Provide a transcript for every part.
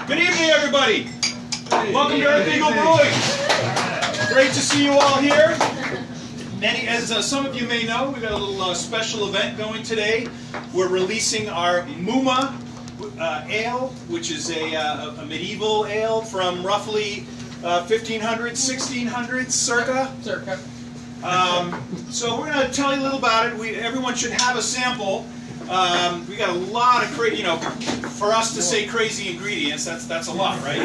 Good evening, everybody. Welcome to Earth Eagle Brewing. Great to see you all here. As some of you may know, we've got a little special event going today. We're releasing our Mumme ale, which is a medieval ale from roughly 1500s, 1600s, circa. So we're going to tell you a little about it. Everyone should have a sample. We got a lot of crazy, for us to say crazy ingredients, that's a lot, right?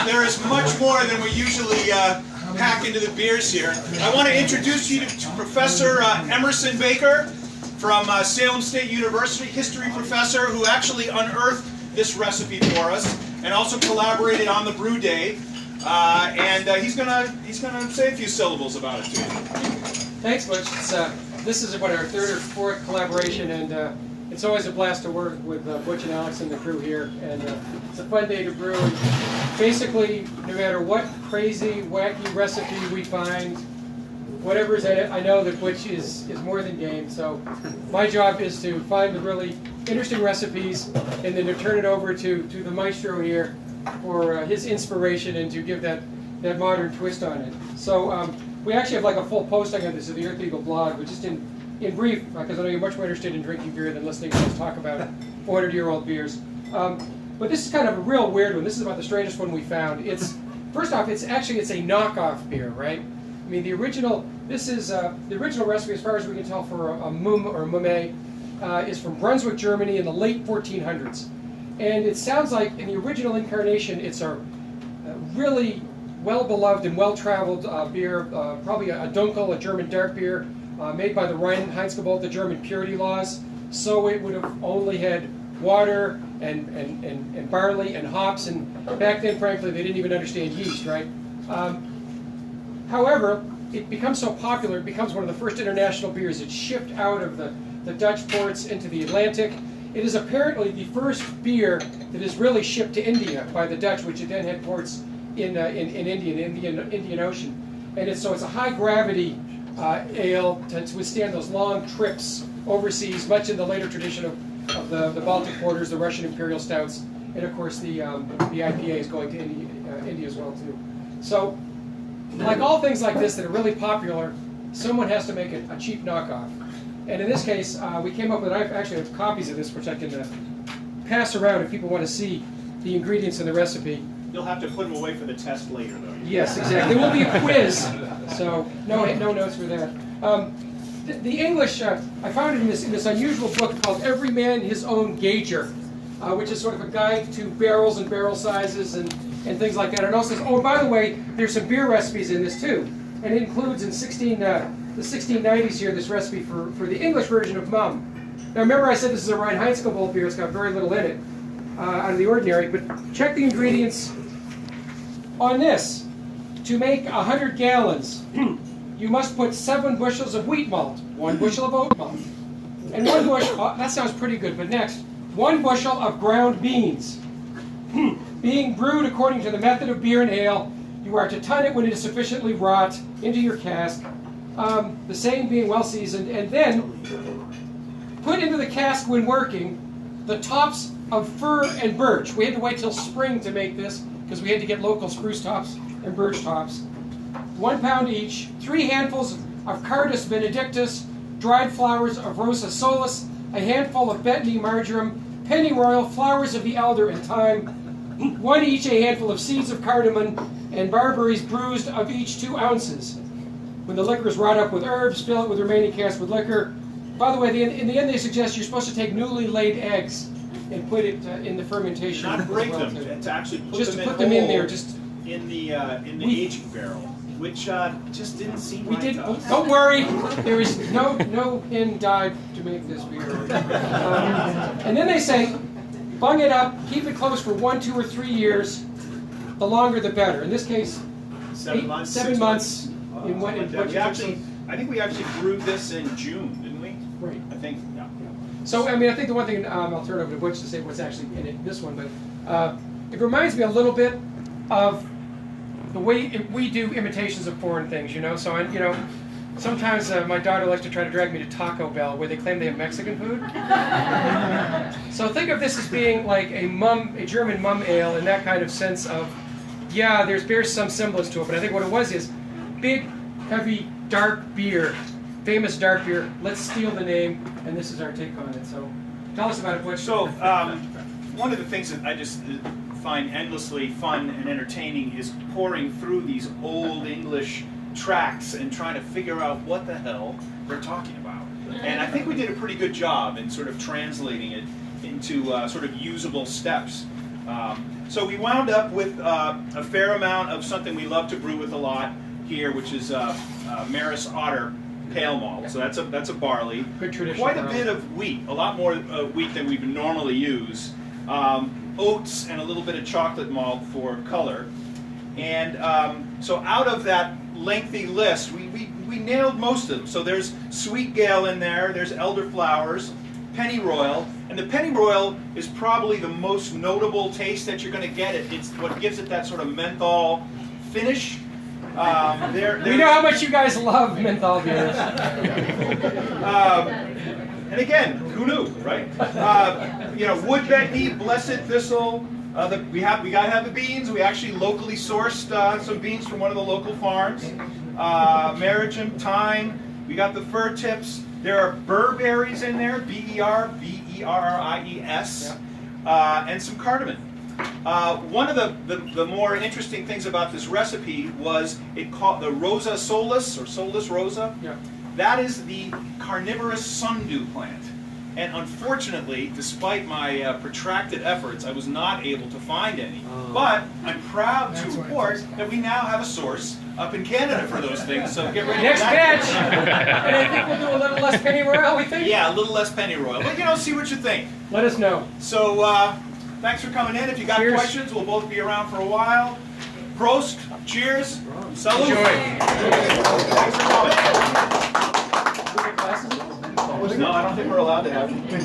There is much more than we usually pack into the beers here. I want to introduce you to Professor Emerson Baker from Salem State University, history professor who actually unearthed this recipe for us and also collaborated on the brew day. And he's gonna say a few syllables about it too. Thanks, Butch. This is about our third or fourth collaboration, and it's always a blast to work with Butch and Alex and the crew here. And it's a fun day to brew. And basically, no matter what crazy, wacky recipe we find, whatever's in it, I know that Butch is more than game. So my job is to find the really interesting recipes and then to turn it over to the maestro here for his inspiration and to give that modern twist on it. So we actually have like a full posting on this at the Earth Eagle blog, but just in brief, because I know you're much more interested in drinking beer than listening to us talk about 400-year-old beers. But this is kind of a real weird one. This is about the strangest one we found. First off, it's a knockoff beer, right? I mean, the original recipe, as far as we can tell, for a Mumme or Mumme is from Brunswick, Germany, in the late 1400s. And it sounds like, in the original incarnation, it's a really well-beloved and well-traveled beer, probably a Dunkel, a German dark beer, made by the Reinheitsgebot, the German purity laws. So it would have only had water and barley and hops, and back then, frankly, they didn't even understand yeast, right? However, it becomes so popular, it becomes one of the first international beers. It's shipped out of the Dutch ports into the Atlantic. It is apparently the first beer that is really shipped to India by the Dutch, which then had ports in India, in the Indian Ocean. And it's a high gravity ale to withstand those long trips overseas, much in the later tradition of the Baltic porters, the Russian imperial stouts, and of course the IPA is going to India as well too. So, like all things like this that are really popular, someone has to make a cheap knockoff. And in this case, we came up with, I actually have copies of this which I can pass around if people want to see the ingredients in the recipe. You'll have to put them away for the test later, though. Yes, exactly. There will be a quiz, so no notes for that. The English, I found it in this unusual book called Every Man His Own Gauger, which is sort of a guide to barrels and barrel sizes and things like that. And it also says, oh, by the way, there's some beer recipes in this too. And it includes in the 1690s here this recipe for the English version of Mumme. Now remember I said this is a Reinheitsgebot beer, it's got very little in it, out of the ordinary, but check the ingredients on this. To make 100 gallons, you must put 7 bushels of wheat malt, 1 bushel of oat malt, and 1 bushel, that sounds pretty good, but next, 1 bushel of ground beans. Being brewed according to the method of beer and ale, you are to tun it when it is sufficiently wrought into your cask, the same being well seasoned, and then put into the cask when working the tops of fir and birch. We had to wait till spring to make this because we had to get local spruce tops and birch tops. 1 pound each, 3 handfuls of Cardus benedictus, dried flowers of Rosa solis, a handful of betony marjoram, pennyroyal, flowers of the elder and thyme, 1 each a handful of seeds of cardamom, and barberries bruised of each 2 ounces. When the liquor is wrought up with herbs, fill it with remaining cask with liquor. By the way, in the end they suggest you're supposed to take newly laid eggs and put it in the fermentation. Not break them, to actually put them in there, just in the aging barrel, which just didn't seem right to us. Don't worry, there is no pin died to make this beer. And then they say, bung it up, keep it closed for 1, 2, or 3 years. The longer the better. In this case, 7 months. 7 months. I think we actually brewed this in June, didn't we? Right. I think, yeah. So, I mean, I think the one thing, I'll turn it over to Butch to say what's actually in this one, but it reminds me a little bit of the way we do imitations of foreign things, So, Sometimes my daughter likes to try to drag me to Taco Bell, where they claim they have Mexican food. So think of this as being like a German mum ale in that kind of sense of, yeah, there bears some semblance to it, but I think what it was is big, heavy, dark beer, famous dark beer. Let's steal the name, and this is our take on it. So tell us about it, Butch. So one of the things that I just find endlessly fun and entertaining is pouring through these old English tracts and trying to figure out what the hell they're talking about. And I think we did a pretty good job in sort of translating it into sort of usable steps. So we wound up with a fair amount of something we love to brew with a lot here, which is Maris Otter pale malt. So that's a barley. Good traditional Quite a barley. bit of wheat, a lot more wheat than we would normally use. Oats and a little bit of chocolate malt for color. And so out of that lengthy list, we nailed most of them. So there's sweet gale in there, there's elderflowers, pennyroyal, and the pennyroyal is probably the most notable taste that you're going to get. It's what gives it that sort of menthol finish. We know how much you guys love menthol beers. And again, who knew, right? You know, wood betony, blessed thistle. We gotta have the beans. We actually locally sourced some beans from one of the local farms. Marigem, thyme. We got the fir tips. There are burberries in there, B-E-R-B-E-R-R-I-E-S, and some cardamom. One of the more interesting things about this recipe was it called the Rosa Solis, or Solis Rosa. Yeah. That is the carnivorous sundew plant. And unfortunately, despite my protracted efforts, I was not able to find any. But I'm proud to report that we now have a source up in Canada for those things, so get ready Next for that. batch! And I think we'll do a little less pennyroyal, we think? Yeah, a little less pennyroyal. But, you know, see what you think. Let us know. So, thanks for coming in. If you got Cheers. questions, we'll both be around for a while. Prost, cheers, salute. Enjoy. Thanks for coming in. No, I don't think we're allowed to have